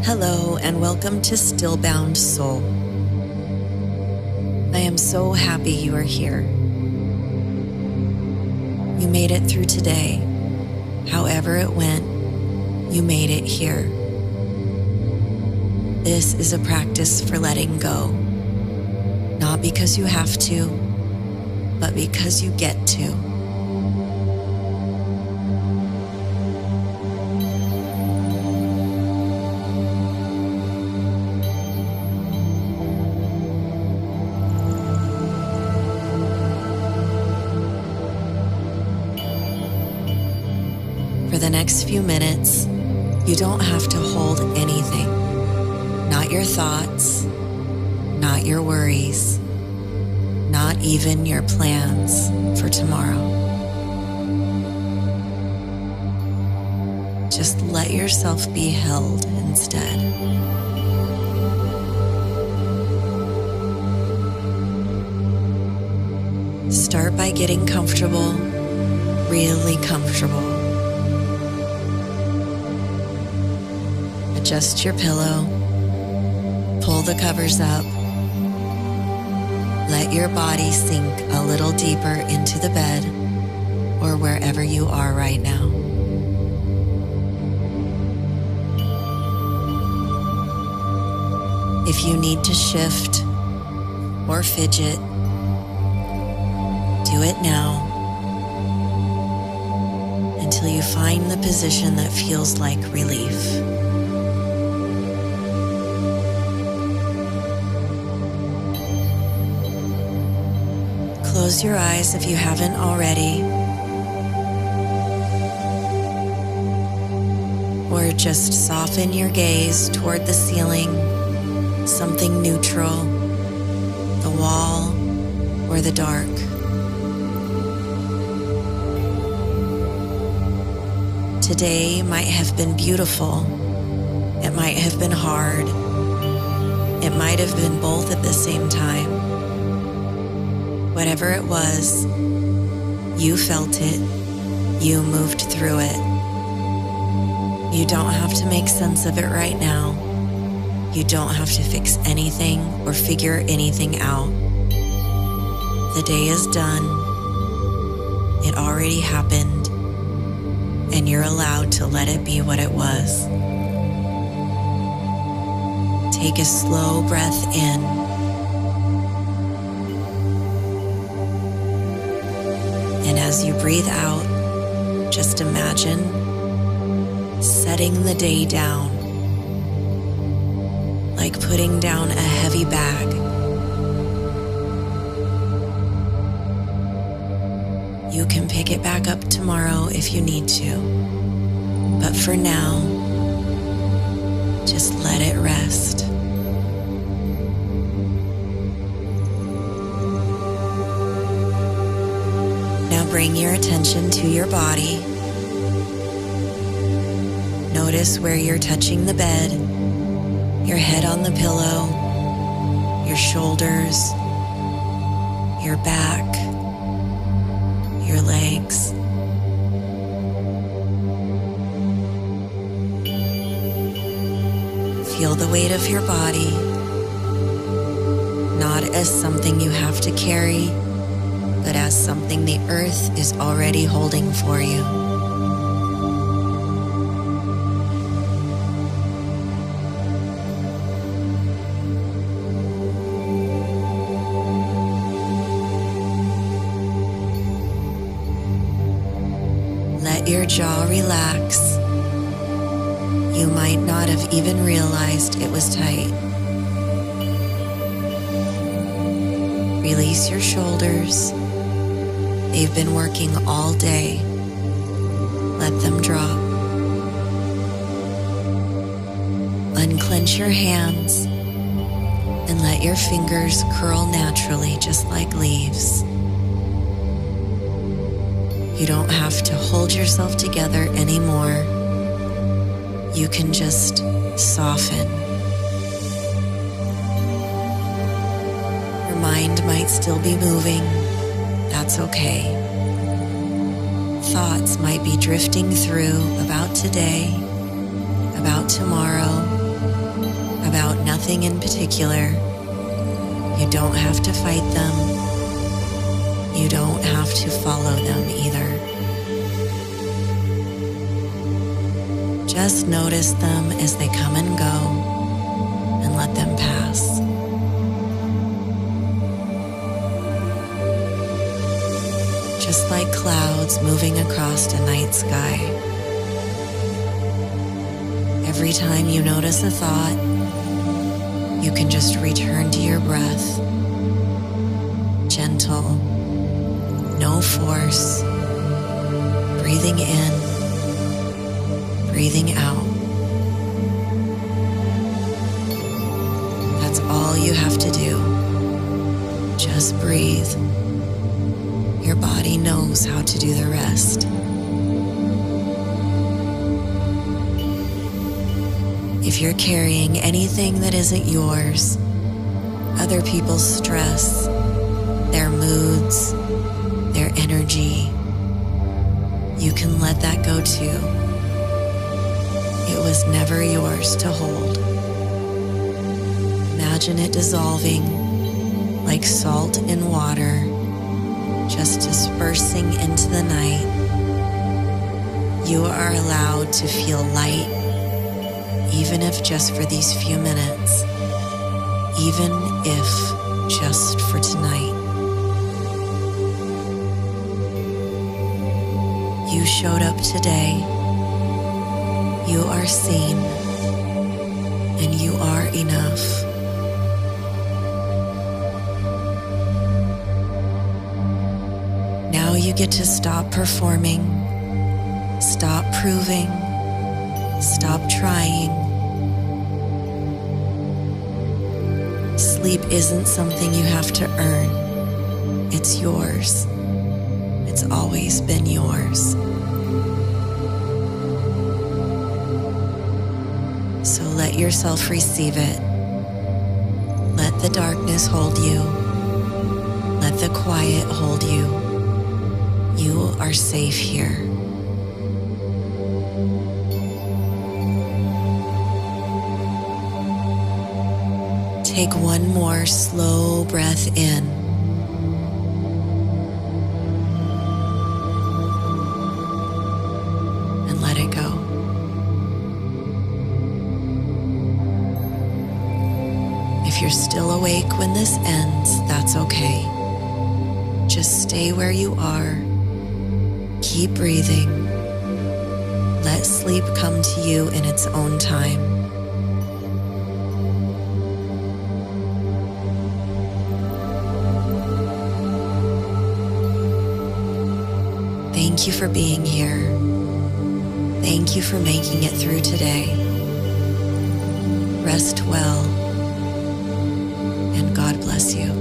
Hello and welcome to Stillbound Soul. I am so happy you are here. You made it through today. However it went, you made it here. This is a practice for letting go. Not because you have to, but because you get to. For the next few minutes, you don't have to hold anything. Not your thoughts, not your worries, not even your plans for tomorrow. Just let yourself be held instead. Start by getting comfortable, really comfortable. Adjust your pillow, pull the covers up, let your body sink a little deeper into the bed or wherever you are right now. If you need to shift or fidget, do it now until you find the position that feels like relief. Close your eyes if you haven't already, or just soften your gaze toward the ceiling, something neutral, the wall, or the dark. Today might have been beautiful. It might have been hard. It might have been both at the same time. Whatever it was, you felt it, you moved through it. You don't have to make sense of it right now. You don't have to fix anything or figure anything out. The day is done. It already happened, and you're allowed to let it be what it was. Take a slow breath in. And as you breathe out, just imagine setting the day down, like putting down a heavy bag. You can pick it back up tomorrow if you need to, but for now, just let it rest. Bring your attention to your body. Notice where you're touching the bed, your head on the pillow, your shoulders, your back, your legs. Feel the weight of your body, not as something you have to carry, but as something the earth is already holding for you. Let your jaw relax. You might not have even realized it was tight. Release your shoulders. They've been working all day. Let them drop. Unclench your hands and let your fingers curl naturally, just like leaves. You don't have to hold yourself together anymore. You can just soften. Your mind might still be moving. That's okay. Thoughts might be drifting through about today, about tomorrow, nothing in particular. You don't have to fight them. You don't have to follow them either. Just notice them as they come and go and let them pass. Just like clouds moving across a night sky. Every time you notice a thought, you can just return to your breath. Gentle, no force, breathing in, breathing out. That's all you have to do. Just breathe. Your body knows how to do the rest. If you're carrying anything that isn't yours, other people's stress, their moods, their energy, you can let that go too. It was never yours to hold. Imagine it dissolving like salt in water, just dispersing into the night. You are allowed to feel light, even if just for these few minutes, even if just for tonight. You showed up today. You are seen, and you are enough. Now you get to stop performing, stop proving, stop trying. Sleep isn't something you have to earn. It's yours. It's always been yours. So let yourself receive it. Let the darkness hold you. Let the quiet hold you. You are safe here. Take one more slow breath in. And let it go. If you're still awake when this ends, that's okay. Just stay where you are. Keep breathing. Let sleep come to you in its own time. Thank you for being here. Thank you for making it through today. Rest well, and God bless you.